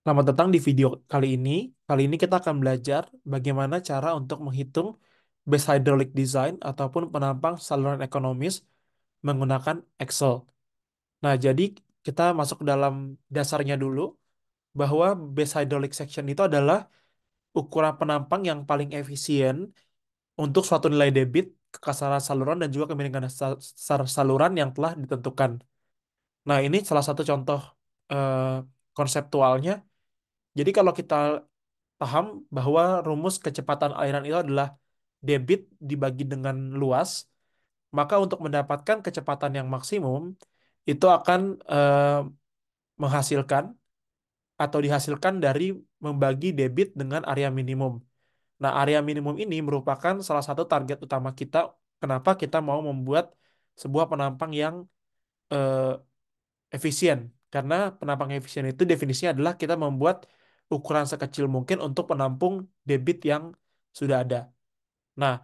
Selamat datang di video kali ini. Kali ini kita akan belajar bagaimana cara untuk menghitung base hydraulic design ataupun penampang saluran ekonomis menggunakan Excel. Nah, jadi kita masuk ke dalam dasarnya dulu bahwa base hydraulic section itu adalah ukuran penampang yang paling efisien untuk suatu nilai debit, kekasaran saluran, dan juga kemiringan dasar saluran yang telah ditentukan. Nah, ini salah satu contoh eh, konseptualnya. Jadi kalau kita paham bahwa rumus kecepatan aliran itu adalah debit dibagi dengan luas, maka untuk mendapatkan kecepatan yang maksimum itu akan menghasilkan atau dihasilkan dari membagi debit dengan area minimum. Nah, area minimum ini merupakan salah satu target utama kita kenapa kita mau membuat sebuah penampang yang eh, efisien. Karena penampang efisien itu definisinya adalah kita membuat ukuran sekecil mungkin untuk penampung debit yang sudah ada. Nah,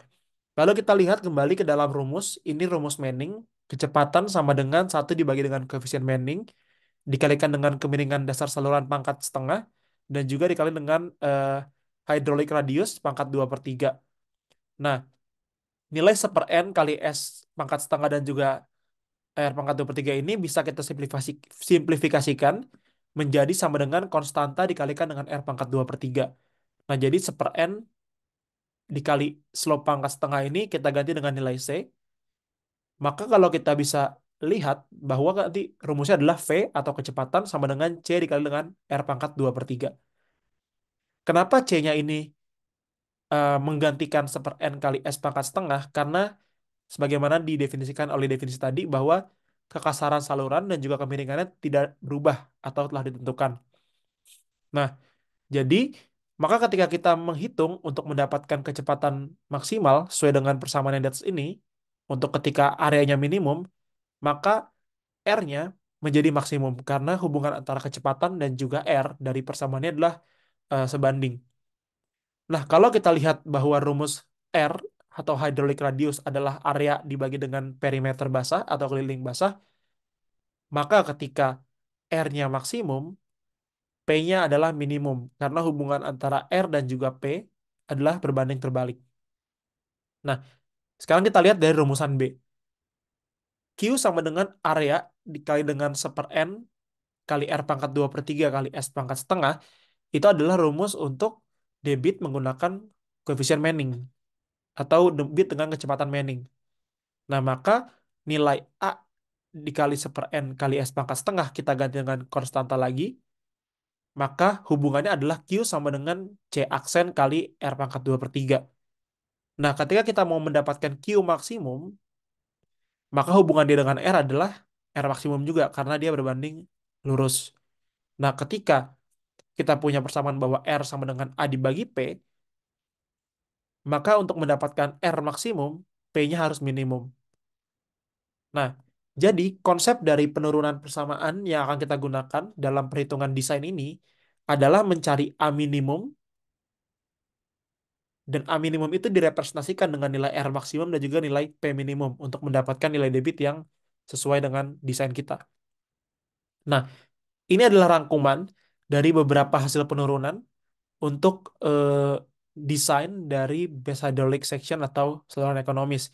lalu kita lihat kembali ke dalam rumus. Ini rumus Manning. Kecepatan sama dengan satu dibagi dengan koefisien Manning, dikalikan dengan kemiringan dasar saluran pangkat setengah, dan juga dikali dengan hydraulic radius pangkat 2/3. Nah, nilai 1/n kali S pangkat setengah dan juga R pangkat 2/3 ini bisa kita simplifikasikan menjadi sama dengan konstanta dikalikan dengan R pangkat 2/3. Nah, jadi 1/n dikali slope pangkat setengah ini kita ganti dengan nilai C. Maka kalau kita bisa lihat bahwa nanti rumusnya adalah V atau kecepatan sama dengan C dikali dengan R pangkat 2/3. Kenapa C-nya ini menggantikan 1/n kali S pangkat setengah? Karena sebagaimana didefinisikan oleh definisi tadi bahwa kekasaran saluran dan juga kemiringannya tidak berubah atau telah ditentukan. Nah, jadi maka ketika kita menghitung untuk mendapatkan kecepatan maksimal sesuai dengan persamaan yang di atas ini, untuk ketika areanya minimum, maka R-nya menjadi maksimum karena hubungan antara kecepatan dan juga R dari persamaannya adalah sebanding. Nah, kalau kita lihat bahwa rumus R atau hydraulic radius adalah area dibagi dengan perimeter basah atau keliling basah, maka ketika R-nya maksimum, P-nya adalah minimum karena hubungan antara R dan juga P adalah berbanding terbalik. Nah, sekarang kita lihat dari rumusan B. Q sama dengan area dikali dengan 1/n kali R pangkat 2/3 kali S pangkat setengah, itu adalah rumus untuk debit menggunakan koefisien Manning atau debit dengan kecepatan Manning. Nah, maka nilai A dikali 1/n kali S pangkat setengah kita ganti dengan konstanta lagi, maka hubungannya adalah Q sama dengan C aksen kali R pangkat 2/3. Nah, ketika kita mau mendapatkan Q maksimum, maka hubungan dia dengan R adalah R maksimum juga karena dia berbanding lurus. Nah, ketika kita punya persamaan bahwa R sama dengan A dibagi P, maka untuk mendapatkan R maksimum, P-nya harus minimum. Nah, jadi konsep dari penurunan persamaan yang akan kita gunakan dalam perhitungan desain ini adalah mencari A minimum, dan A minimum itu direpresentasikan dengan nilai R maksimum dan juga nilai P minimum untuk mendapatkan nilai debit yang sesuai dengan desain kita. Nah, ini adalah rangkuman dari beberapa hasil penurunan untuk desain dari base hydraulic section atau saluran ekonomis.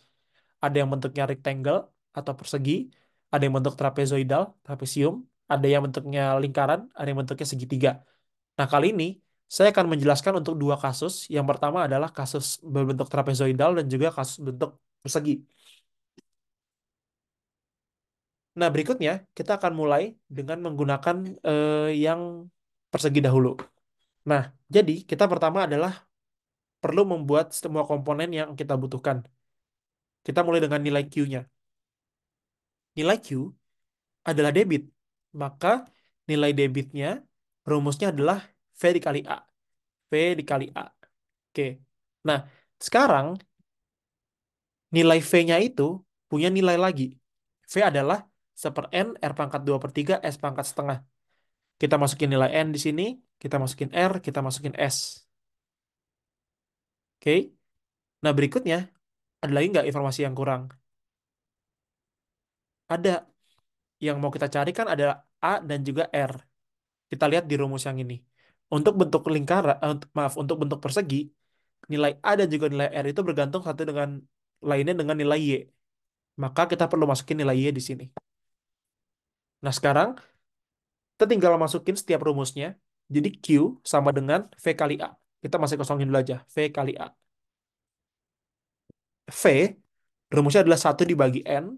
Ada yang bentuknya rectangle atau persegi, ada yang bentuk trapezoidal, trapesium, ada yang bentuknya lingkaran, ada yang bentuknya segitiga. Nah, kali ini saya akan menjelaskan untuk dua kasus. Yang pertama adalah kasus berbentuk trapezoidal dan juga kasus bentuk persegi. Nah, berikutnya kita akan mulai dengan menggunakan yang persegi dahulu. Nah, jadi kita pertama adalah perlu membuat semua komponen yang kita butuhkan. Kita mulai dengan nilai Q-nya. Nilai Q adalah debit. Maka nilai debitnya rumusnya adalah V dikali A. V dikali A. Oke. Nah, sekarang nilai V-nya itu punya nilai lagi. V adalah 1/n R pangkat 2/3 S pangkat setengah. Kita masukin nilai N di sini, kita masukin R, kita masukin S. Oke. Nah, berikutnya, ada lagi nggak informasi yang kurang? Ada. Yang mau kita cari kan ada A dan juga R. Kita lihat di rumus yang ini. Untuk bentuk lingkaran, maaf, untuk bentuk persegi, nilai A dan juga nilai R itu bergantung satu dengan lainnya dengan nilai Y. Maka kita perlu masukin nilai Y di sini. Nah, sekarang kita tinggal masukin setiap rumusnya. Jadi Q sama dengan V kali A. Kita masih kosongin dulu aja. V kali A. V, rumusnya adalah satu dibagi N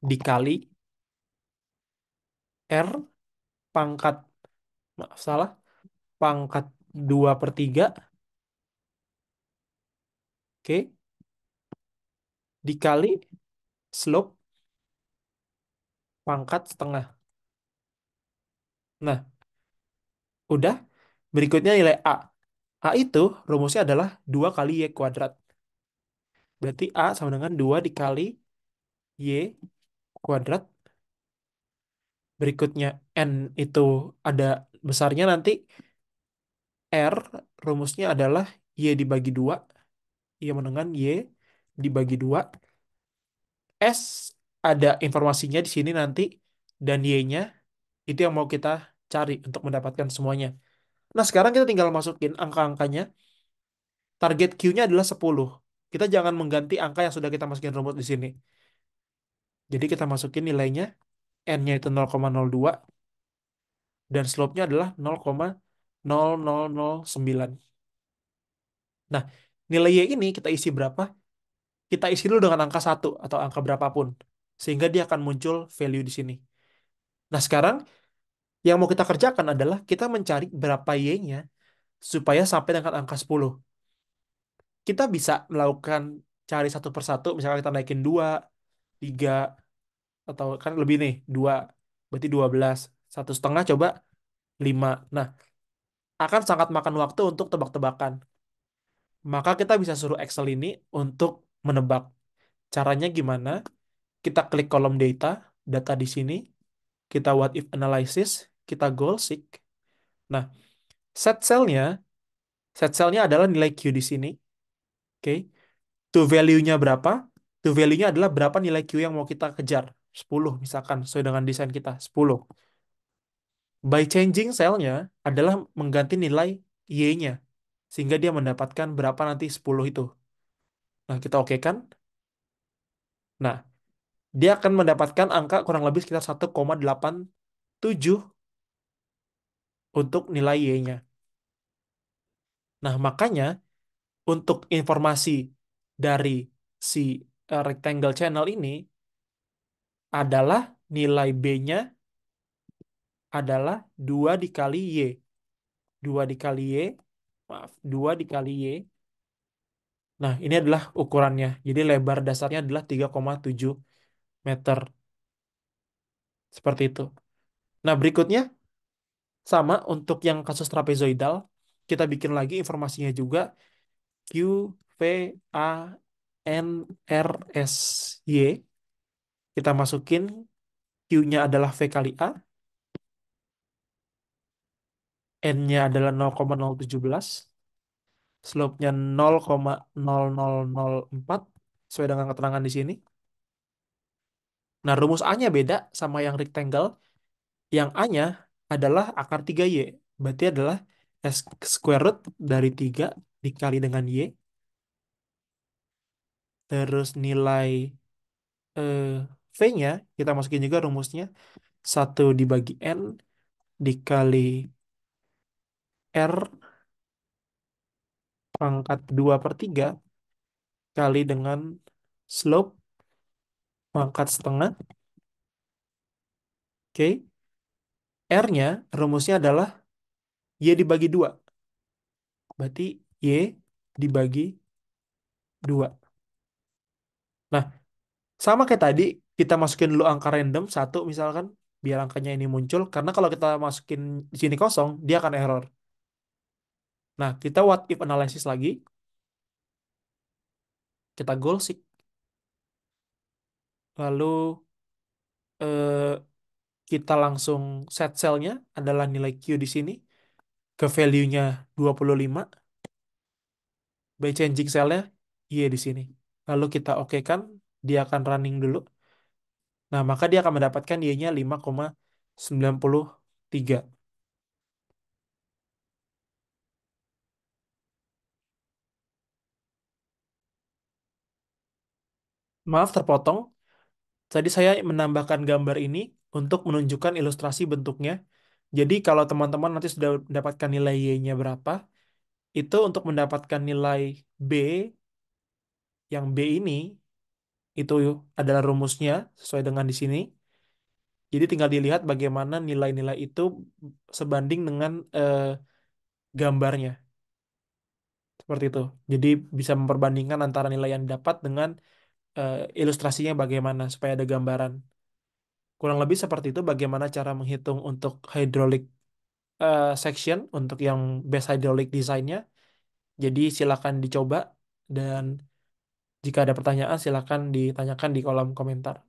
dikali R pangkat, maaf salah, pangkat 2/3, oke, dikali slope pangkat setengah. Nah, udah. Berikutnya nilai A. A itu rumusnya adalah 2 kali Y kuadrat. Berarti A sama dengan 2 dikali Y kuadrat. Berikutnya N itu ada besarnya nanti. R rumusnya adalah Y dibagi 2. Y sama dengan Y dibagi 2. S ada informasinya di sini nanti. Dan Y-nya itu yang mau kita cari untuk mendapatkan semuanya. Nah, sekarang kita tinggal masukin angka-angkanya. Target Q-nya adalah 10. Kita jangan mengganti angka yang sudah kita masukin rumus di sini. Jadi kita masukin nilainya, N-nya itu 0,02, dan slope-nya adalah 0,0009. Nah, nilai Y ini kita isi berapa? Kita isi dulu dengan angka 1 atau angka berapapun. Sehingga dia akan muncul value di sini. Nah, sekarang yang mau kita kerjakan adalah kita mencari berapa Y-nya supaya sampai dengan angka 10. Kita bisa melakukan cari satu persatu, misalkan kita naikin 2, 3, atau kan lebih nih, 2, berarti 12. Satu setengah coba 5. Nah, akan sangat makan waktu untuk tebak-tebakan. Maka kita bisa suruh Excel ini untuk menebak. Caranya gimana? Kita klik kolom data, data di sini, kita what if analysis, kita goal seek. Nah, set cell-nya, set cell-nya adalah nilai Q di sini. Oke. To value-nya berapa? To value-nya adalah berapa nilai Q yang mau kita kejar. 10 misalkan, sesuai dengan desain kita, 10. By changing cell-nya adalah mengganti nilai Y-nya. Sehingga dia mendapatkan berapa nanti 10 itu. Nah, kita oke kan? Nah, dia akan mendapatkan angka kurang lebih sekitar 1,87 untuk nilai Y-nya. Nah, makanya untuk informasi dari si rectangle channel ini adalah nilai B-nya adalah 2 dikali Y. 2 dikali Y, maaf, 2 dikali Y. Nah, ini adalah ukurannya. Jadi lebar dasarnya adalah 3,7 meter. Seperti itu. Nah, berikutnya sama untuk yang kasus trapezoidal. Kita bikin lagi informasinya juga. Q, V, A, N, R, S, Y. Kita masukin Q-nya adalah V kali A. N-nya adalah 0,017. Slope-nya 0,0004. Sesuai dengan keterangan di sini. Nah, rumus A-nya beda sama yang rectangle. Yang A-nya adalah akar 3Y. Berarti adalah S square root dari 3 dikali dengan Y. Terus nilai eh, V-nya, kita masukin juga rumusnya. 1 dibagi N dikali R pangkat 2/3 kali dengan slope pangkat setengah. Oke. R-nya rumusnya adalah Y dibagi 2. Berarti Y dibagi 2. Nah, sama kayak tadi, kita masukin dulu angka random, satu misalkan, biar angkanya ini muncul. Karena kalau kita masukin di sini kosong, dia akan error. Nah, kita what if analysis lagi. Kita goal seek. Lalu eh, kita langsung set cell-nya adalah nilai Q di sini. Ke value-nya 25. By changing cell-nya, Y di sini. Lalu kita oke kan, dia akan running dulu. Nah, maka dia akan mendapatkan Y-nya 5,93. Maaf terpotong. Tadi saya menambahkan gambar ini untuk menunjukkan ilustrasi bentuknya. Jadi kalau teman-teman nanti sudah mendapatkan nilai Y-nya berapa, itu untuk mendapatkan nilai B, yang B ini, itu adalah rumusnya sesuai dengan di sini. Jadi tinggal dilihat bagaimana nilai-nilai itu sebanding dengan gambarnya. Seperti itu. Jadi bisa memperbandingkan antara nilai yang didapat dengan ilustrasinya bagaimana supaya ada gambaran. Kurang lebih seperti itu bagaimana cara menghitung untuk hydraulic section untuk yang base hydraulic desainnya. Jadi silakan dicoba dan jika ada pertanyaan silakan ditanyakan di kolom komentar.